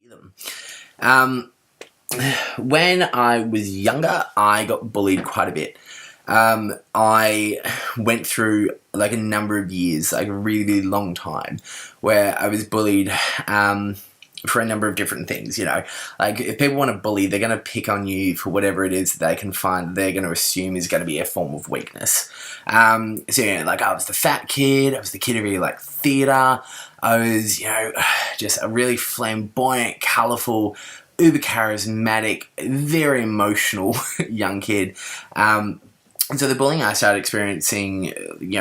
them. Um, when I was younger, I got bullied quite a bit. I went through like a number of years, like a really long time, where I was bullied for a number of different things. Like if people want to bully, they're going to pick on you for whatever it is that they can find. They're going to assume is going to be a form of weakness. Like I was the fat kid. I was the kid who really liked theatre. I was, just a really flamboyant, colourful, uber charismatic, very emotional young kid. So the bullying I started experiencing,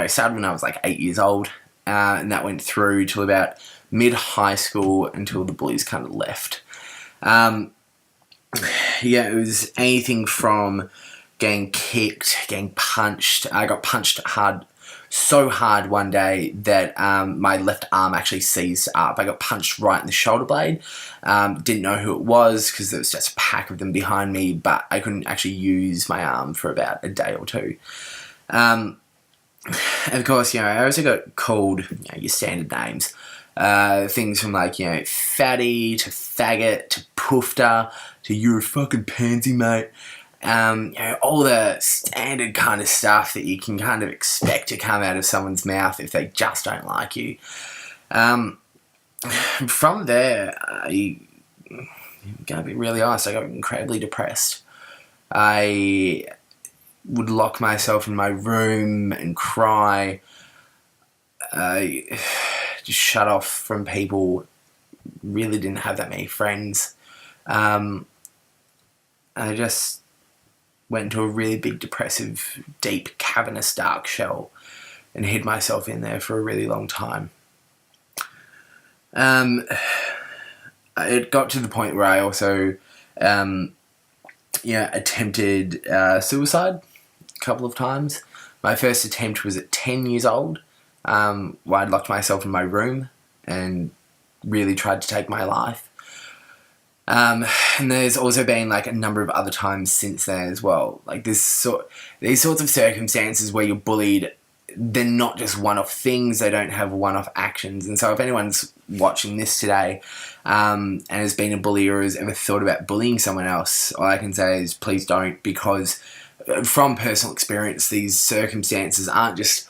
started when I was like 8 years old, and that went through till about mid-high school until the bullies kind of left. It was anything from getting kicked, getting punched. I got punched so hard one day that my left arm actually seized up. I got punched right in the shoulder blade. Didn't know who it was because there was just a pack of them behind me, but I couldn't actually use my arm for about a day or two. And of course, I also got called your standard names. Things from like, fatty to faggot to poofter to you're a fucking pansy, mate. All the standard kind of stuff that you can kind of expect to come out of someone's mouth if they just don't like you. From there, I'm going to be really honest, I got incredibly depressed. I would lock myself in my room and cry. Just shut off from people. Really didn't have that many friends. I just went into a really big, depressive, deep, cavernous, dark shell and hid myself in there for a really long time. It got to the point where I also, attempted suicide a couple of times. My first attempt was at 10 years old, where I'd locked myself in my room and really tried to take my life. And there's also been like a number of other times since then as well. Like these sorts of circumstances where you're bullied, they're not just one-off things. They don't have one-off actions. And so if anyone's watching this today and has been a bully or has ever thought about bullying someone else, all I can say is please don't, because from personal experience, these circumstances aren't just,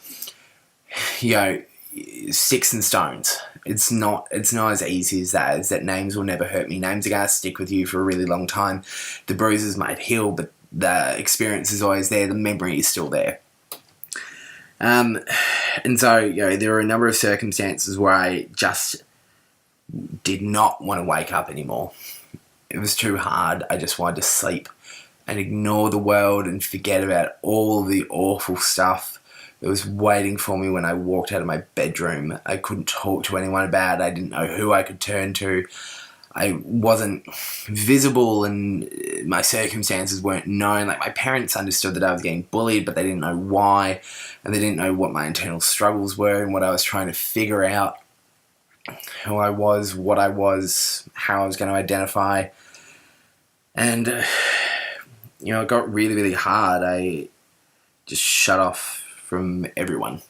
sticks and stones. It's not as easy as that. Is that names will never hurt me. Names are going to stick with you for a really long time. The bruises might heal, but the experience is always there. The memory is still there. And so, there were a number of circumstances where I just did not want to wake up anymore. It was too hard. I just wanted to sleep and ignore the world and forget about all the awful stuff that was waiting for me when I walked out of my bedroom. I couldn't talk to anyone about it. I didn't know who I could turn to. I wasn't visible and my circumstances weren't known. Like my parents understood that I was getting bullied, but they didn't know why, and they didn't know what my internal struggles were and what I was trying to figure out. Who I was, what I was, how I was going to identify. And, it got really, really hard. I just shut off from everyone.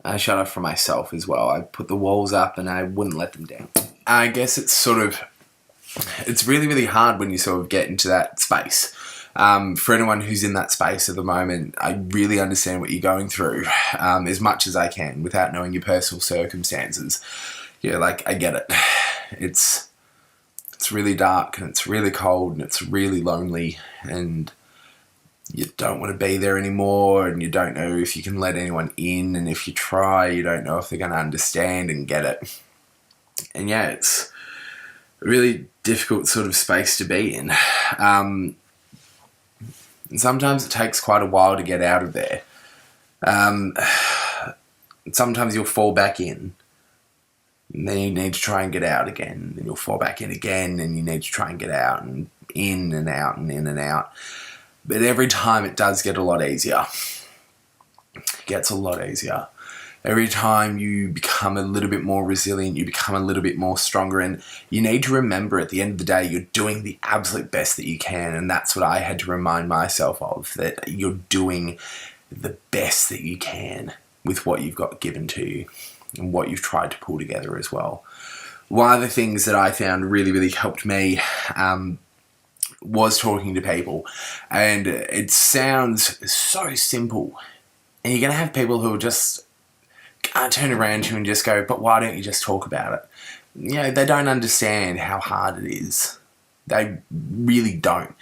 I shut off from myself as well. I put the walls up and I wouldn't let them down. I guess it's really, really hard when you sort of get into that space. For anyone who's in that space at the moment, I really understand what you're going through as much as I can without knowing your personal circumstances. I get it. It's really dark and it's really cold and it's really lonely and you don't want to be there anymore and you don't know if you can let anyone in, and if you try, you don't know if they're going to understand and get it. And it's a really difficult sort of space to be in. And sometimes it takes quite a while to get out of there. Sometimes you'll fall back in, and then you need to try and get out again, and you'll fall back in again, and you need to try and get out, and in and out and in and out. But every time it does get a lot easier. It gets a lot easier. Every time you become a little bit more resilient, you become a little bit more stronger, and you need to remember at the end of the day, you're doing the absolute best that you can, and that's what I had to remind myself of, that you're doing the best that you can with what you've got given to you and what you've tried to pull together as well. one of the things that I found really, really helped me was talking to people. And it sounds so simple. And you're going to have people who just can't turn around to you and just go, but why don't you just talk about it? They don't understand how hard it is. They really don't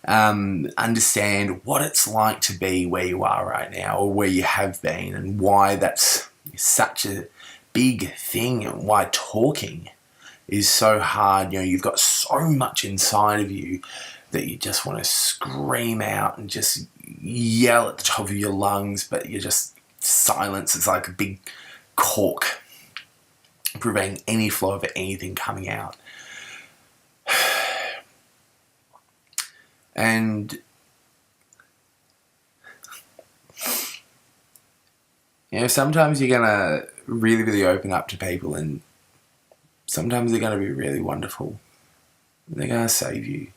understand what it's like to be where you are right now, or where you have been, and why that's such a big thing, and why talking is so hard. You've got so much inside of you that you just want to scream out and just yell at the top of your lungs, but you're just silence is like a big cork preventing any flow of anything coming out. And sometimes you're gonna really, really open up to people, and sometimes they're gonna be really wonderful. They're gonna save you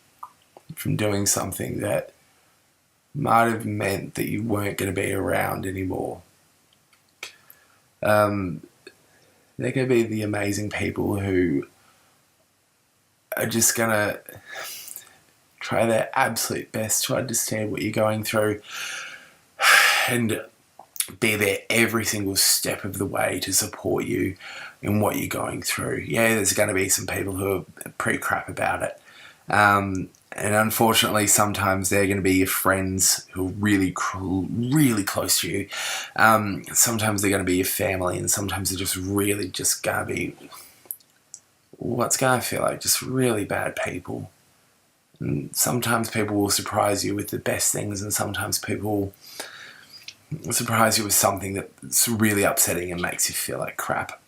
from doing something that might have meant that you weren't gonna be around anymore. They're gonna be the amazing people who are just gonna try their absolute best to understand what you're going through and be there every single step of the way to support you in what you're going through. There's going to be some people who are pretty crap about it. And unfortunately, sometimes they're going to be your friends who are really, really close to you. Sometimes they're going to be your family, and sometimes they're just really just going to be what's going to feel like just really bad people. And sometimes people will surprise you with the best things, and sometimes people will surprise you with something that's really upsetting and makes you feel like crap.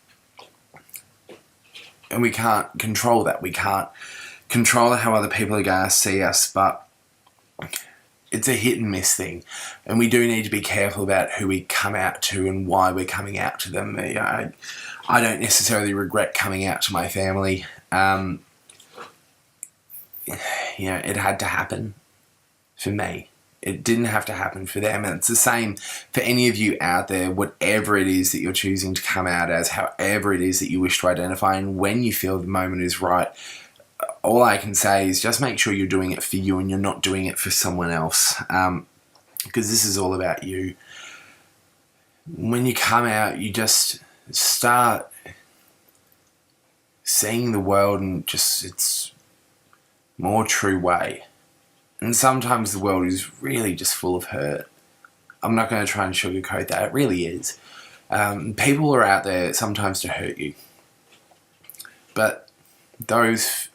And we can't control that. We can't control how other people are going to see us, but it's a hit and miss thing. And we do need to be careful about who we come out to and why we're coming out to them. I don't necessarily regret coming out to my family. It had to happen for me. It didn't have to happen for them. And it's the same for any of you out there, whatever it is that you're choosing to come out as, however it is that you wish to identify, and when you feel the moment is right. All I can say is just make sure you're doing it for you and you're not doing it for someone else. Because this is all about you. When you come out, you just start seeing the world in just its more true way. And sometimes the world is really just full of hurt. I'm not going to try and sugarcoat that. It really is. People are out there sometimes to hurt you. But those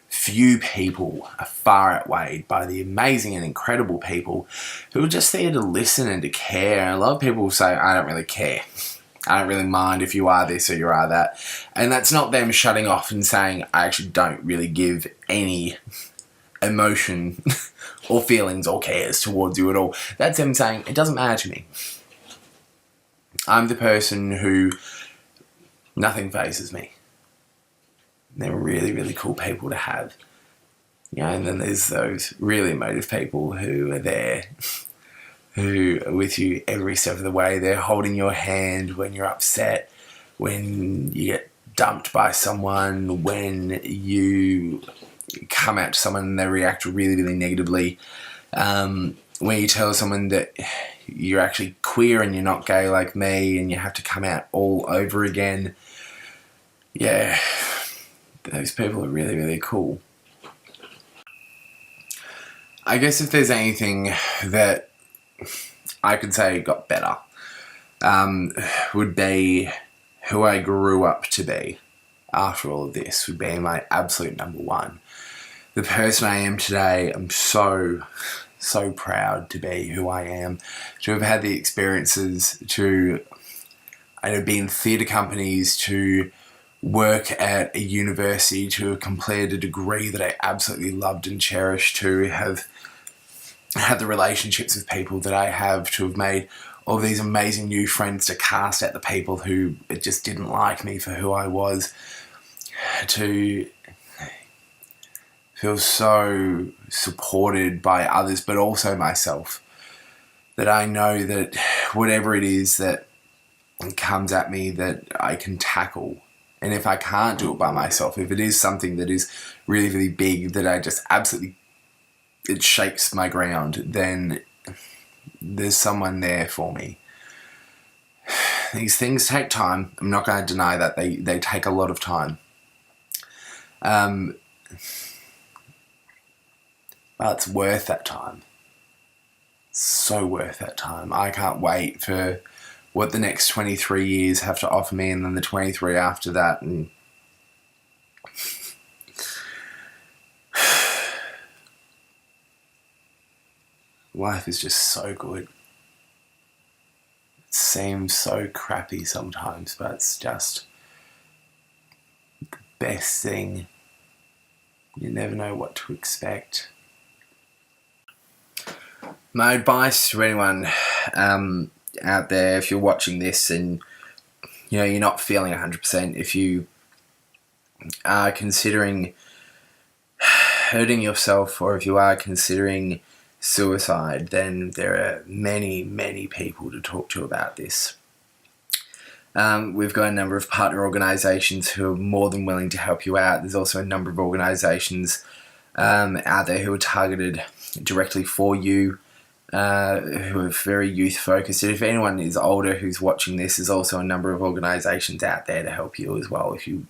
few people are far outweighed by the amazing and incredible people who are just there to listen and to care. And a lot of people will say, I don't really care. I don't really mind if you are this or you are that. And that's not them shutting off and saying, I actually don't really give any emotion or feelings or cares towards you at all. That's them saying, it doesn't matter to me. I'm the person who nothing phases me. They're really, really cool people to have. And then there's those really emotive people who are there, who are with you every step of the way. They're holding your hand when you're upset, when you get dumped by someone, when you come out to someone and they react really, really negatively. When you tell someone that you're actually queer and you're not gay like me and you have to come out all over again. Those people are really, really cool. I guess if there's anything that I could say got better, would be who I grew up to be after all of this would be my absolute number one. The person I am today, I'm so proud to be who I am, to have had the experiences to be in theatre companies, to work at a university, to have completed a degree that I absolutely loved and cherished, to have had the relationships with people that I have, to have made all these amazing new friends to cast at the people who just didn't like me for who I was, to feel so supported by others, but also myself, that I know that whatever it is that comes at me that I can tackle And if I can't do it by myself, if it is something that is really, really big, that I just absolutely, it shakes my ground, then there's someone there for me. These things take time. I'm not going to deny that. They take a lot of time. But it's worth that time. So worth that time. I can't wait for what the next 23 years have to offer me, and then the 23 after that. And life is just so good. It seems so crappy sometimes, but it's just the best thing. You never know what to expect. My advice to anyone out there, if you're watching this and you're not feeling 100%, if you are considering hurting yourself, or if you are considering suicide, then there are many, many people to talk to about this. We've got a number of partner organisations who are more than willing to help you out. There's also a number of organisations out there who are targeted directly for you, who are very youth focused. And if anyone is older who's watching this, there's also a number of organisations out there to help you as well if you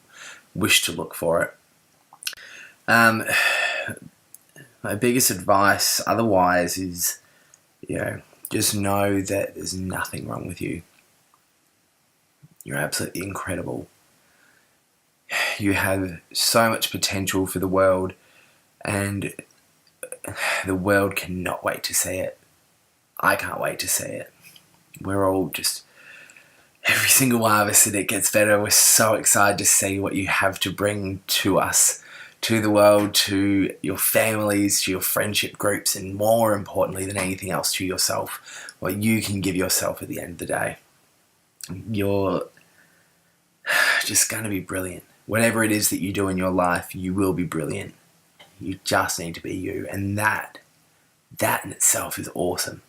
wish to look for it. My biggest advice otherwise is, just know that there's nothing wrong with you. You're absolutely incredible. You have so much potential for the world, and the world cannot wait to see it. I can't wait to see it. We're all just, every single one of us, that it gets better. We're so excited to see what you have to bring to us, to the world, to your families, to your friendship groups, and more importantly than anything else, to yourself. What you can give yourself at the end of the day. You're just going to be brilliant. Whatever it is that you do in your life, you will be brilliant. You just need to be you. And that in itself is awesome.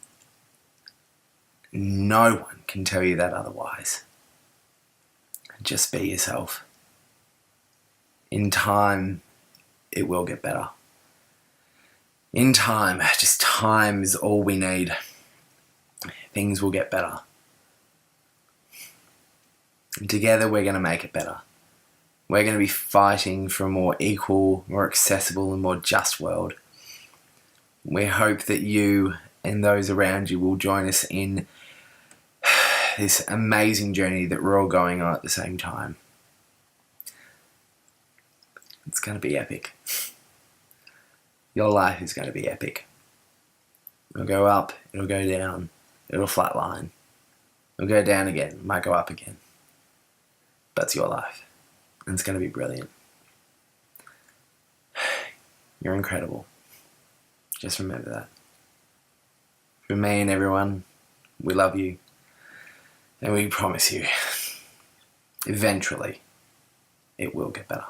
No one can tell you that otherwise. Just be yourself. In time, it will get better. In time, just time is all we need. Things will get better. And together, we're going to make it better. We're going to be fighting for a more equal, more accessible, and more just world. We hope that you and those around you will join us in this amazing journey that we're all going on at the same time. It's going to be epic. Your life is going to be epic. It'll go up, it'll go down, it'll flatline. It'll go down again, it might go up again. That's your life. And it's going to be brilliant. You're incredible. Just remember that. From me and everyone, we love you. And we promise you, eventually, it will get better.